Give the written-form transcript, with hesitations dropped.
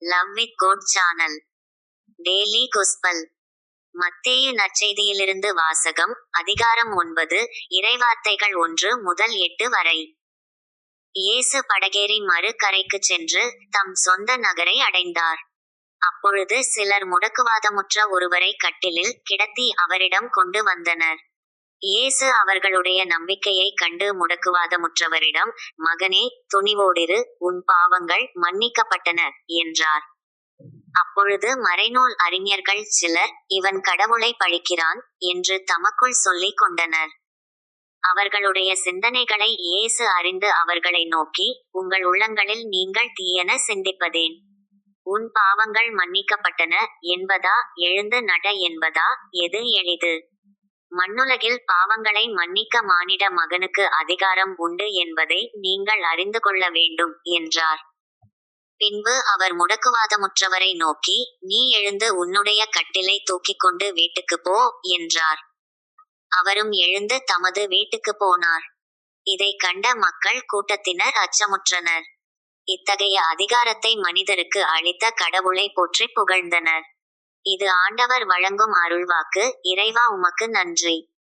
Love with God channel daily gospel. மத்தேயு நற்செய்தியிலிருந்து வாசகம். அதிகாரம் 9, இறைவார்த்தைகள் 1 முதல் 8 வரை. இயேசு படகேறி மறு கரைக்குச் சென்று தம் சொந்த நகரை அடைந்தார். அப்பொழுது சிலர் முடக்குவாதமுற்ற ஒருவரை கட்டிலில் கிடத்தி அவரிடம் கொண்டு வந்தனர். இயேசு அவர்களுடைய நம்பிக்கையைக் கண்டு முடக்குவாதமுற்றவரிடம், மகனே, துணிவோடிரு, உன் பாவங்கள் மன்னிக்கப்பட்டன என்றார். அப்பொழுது மறைநூல் அறிஞர்கள் சிலர், இவன் கடவுளை பழிக்கிறான் என்று தமக்குள் சொல்லிக் கொண்டனர். அவர்களுடைய சிந்தனைகளை இயேசு அறிந்து அவர்களை நோக்கி, உங்கள் உள்ளங்களில் நீங்கள் தீயன சிந்திப்பதேன்? உன் பாவங்கள் மன்னிக்கப்பட்டன என்பதா, எழுந்து நட என்பதா, எது எளிது? மண்ணுலகில் பாவங்களை மன்னிக்க மானிட மகனுக்கு அதிகாரம் உண்டு என்பதை நீங்கள் அறிந்து கொள்ள வேண்டும் என்றார். பின்பு அவர் முடக்குவாதமுற்றவரை நோக்கி, நீ எழுந்து உன்னுடைய கட்டிலை தூக்கிக் கொண்டு வீட்டுக்குப் போ என்றார். அவரும் எழுந்து தமது வீட்டுக்குப் போனார். இதைக் கண்ட மக்கள் கூட்டத்தினர் அச்சமுற்றனர். இத்தகைய அதிகாரத்தை மனிதருக்கு அளித்த கடவுளை போற்றிப் புகழ்ந்தனர். இது ஆண்டவர் வழங்கும் அருள்வாக்கு. இறைவா, உமக்கு நன்றி.